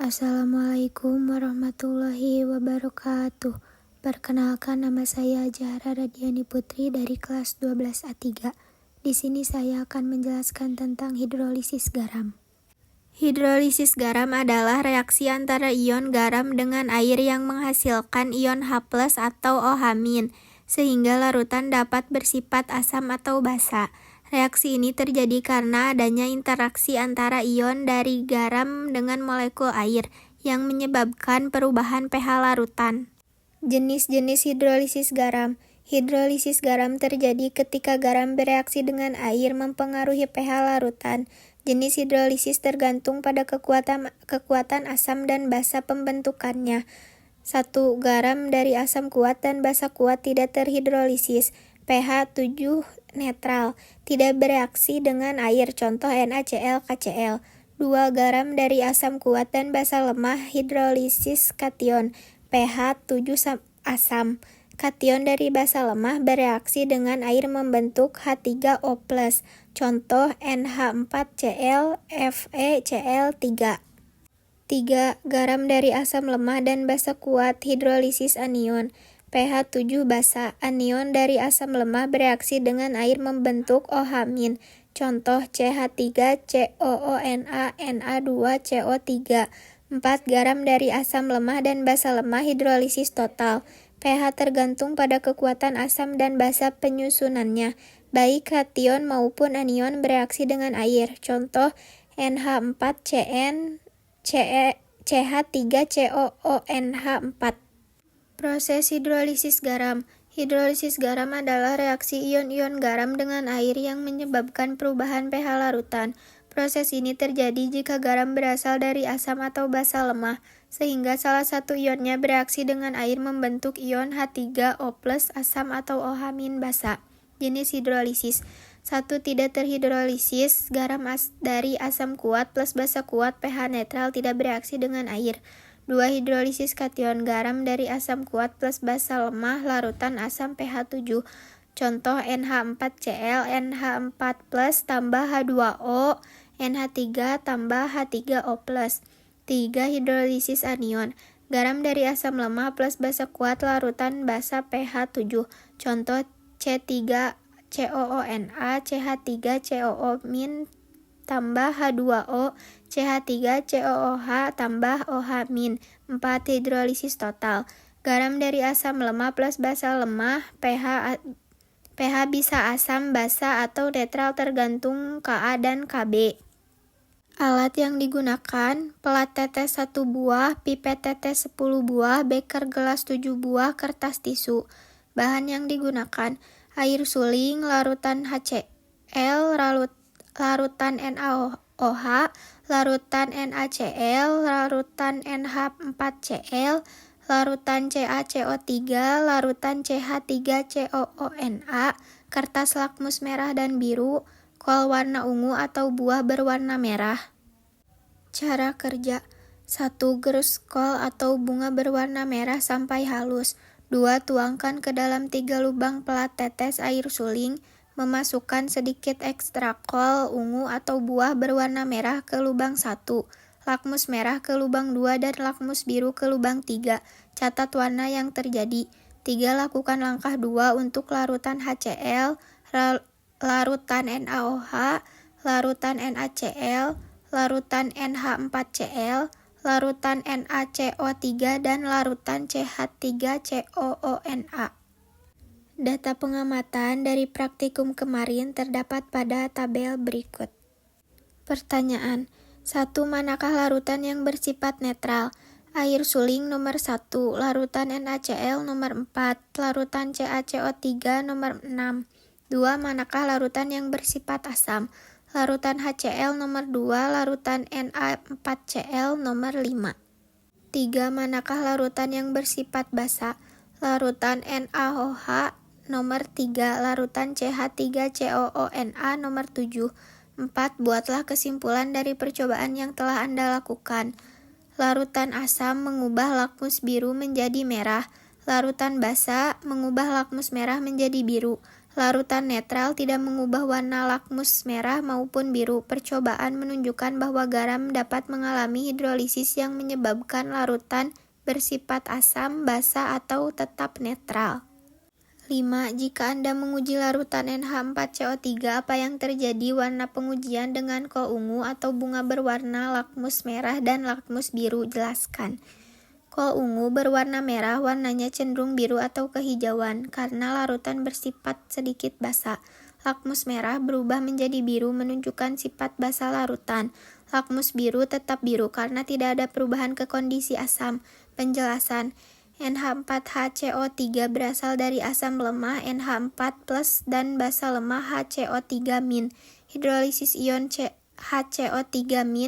Assalamualaikum warahmatullahi wabarakatuh. Perkenalkan, nama saya Zahra Radiani Putri dari kelas 12A3. Di sini saya akan menjelaskan tentang hidrolisis garam. Hidrolisis garam adalah reaksi antara ion garam dengan air yang menghasilkan ion H+ atau OH-, sehingga larutan dapat bersifat asam atau basa. Reaksi ini terjadi karena adanya interaksi antara ion dari garam dengan molekul air yang menyebabkan perubahan pH larutan. Jenis-jenis hidrolisis garam. Hidrolisis garam terjadi ketika garam bereaksi dengan air mempengaruhi pH larutan. Jenis hidrolisis tergantung pada kekuatan asam dan basa pembentukannya. 1. Garam dari asam kuat dan basa kuat tidak terhidrolisis. pH 7 netral, tidak bereaksi dengan air, contoh NaCl, KCl. 2. Garam dari asam kuat dan basa lemah hidrolisis kation, pH 7 asam. Kation dari basa lemah bereaksi dengan air membentuk H3O+, contoh NH4Cl, FeCl3. 3. Garam dari asam lemah dan basa kuat hidrolisis anion, pH 7 basa. Anion dari asam lemah bereaksi dengan air membentuk OH-, contoh CH3COONa, Na2CO3. 4. Garam dari asam lemah dan basa lemah hidrolisis total. pH tergantung pada kekuatan asam dan basa penyusunannya. Baik kation maupun anion bereaksi dengan air, contoh NH4CN, CH3COONH4. Proses hidrolisis garam. Hidrolisis garam adalah reaksi ion-ion garam dengan air yang menyebabkan perubahan pH larutan. Proses ini terjadi jika garam berasal dari asam atau basa lemah, sehingga salah satu ionnya bereaksi dengan air membentuk ion H3O+ asam atau OH- basa. Jenis hidrolisis. 1. Tidak terhidrolisis. Garam dari asam kuat plus basa kuat pH netral tidak bereaksi dengan air. 2. Hidrolisis kation. Garam dari asam kuat plus basa lemah larutan asam pH 7. Contoh NH4Cl, NH4+ tambah H2O, NH3 tambah H3O+. 3. Hidrolisis anion. Garam dari asam lemah plus basa kuat larutan basa pH 7. Contoh C3COONa, CH3COO- tambah H2O, CH3COOH tambah OH-. 4. Hidrolisis total. Garam dari asam lemah plus basa lemah, pH bisa asam, basa, atau netral tergantung Ka dan Kb. Alat yang digunakan: pelat tetes 1 buah, pipet tetes 10 buah, beker gelas 7 buah, kertas tisu. Bahan yang digunakan: air suling, larutan HCl, larutan NaOH, larutan NaCl, larutan NH4Cl, larutan CaCO3, larutan CH3COONa, kertas lakmus merah dan biru, kol warna ungu atau buah berwarna merah. Cara kerja: 1. Gerus kol atau bunga berwarna merah sampai halus. 2. Tuangkan ke dalam 3 lubang pelat tetes air suling. Memasukkan sedikit ekstrak kol ungu atau buah berwarna merah ke lubang 1, lakmus merah ke lubang 2, dan lakmus biru ke lubang 3. Catat warna yang terjadi. 3. Lakukan langkah 2 untuk larutan HCl, larutan NaOH, larutan NaCl, larutan NH4Cl, larutan NaCO3, dan larutan CH3COONa. Data pengamatan dari praktikum kemarin terdapat pada tabel berikut. Pertanyaan: 1. Manakah larutan yang bersifat netral? Air suling nomor 1, larutan NaCl nomor 4, larutan CaCO3 nomor 6. 2. Manakah larutan yang bersifat asam? Larutan HCl nomor 2, larutan Na4Cl nomor 5. 3. Manakah larutan yang bersifat basa? Larutan NaOH nomor 3, larutan CH3COONa nomor 7. 4. Buatlah kesimpulan dari percobaan yang telah Anda lakukan. Larutan asam mengubah lakmus biru menjadi merah. Larutan basa mengubah lakmus merah menjadi biru. Larutan netral tidak mengubah warna lakmus merah maupun biru. Percobaan menunjukkan bahwa garam dapat mengalami hidrolisis yang menyebabkan larutan bersifat asam, basa, atau tetap netral. 5. Jika Anda menguji larutan NH4CO3, apa yang terjadi? Warna pengujian dengan kol ungu atau bunga berwarna lakmus merah dan lakmus biru. Jelaskan. Kol ungu berwarna merah, warnanya cenderung biru atau kehijauan karena larutan bersifat sedikit basa. Lakmus merah berubah menjadi biru menunjukkan sifat basa larutan. Lakmus biru tetap biru karena tidak ada perubahan ke kondisi asam. Penjelasan. NH4HCO3 berasal dari asam lemah NH4+ dan basa lemah HCO3-. Hidrolisis ion HCO3-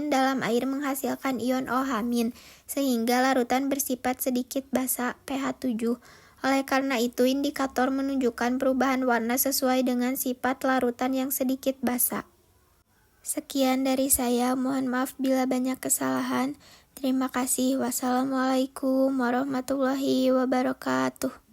dalam air menghasilkan ion OH-, sehingga larutan bersifat sedikit basa pH 7. Oleh karena itu, indikator menunjukkan perubahan warna sesuai dengan sifat larutan yang sedikit basa. Sekian dari saya, mohon maaf bila banyak kesalahan. Terima kasih. Wassalamualaikum warahmatullahi wabarakatuh.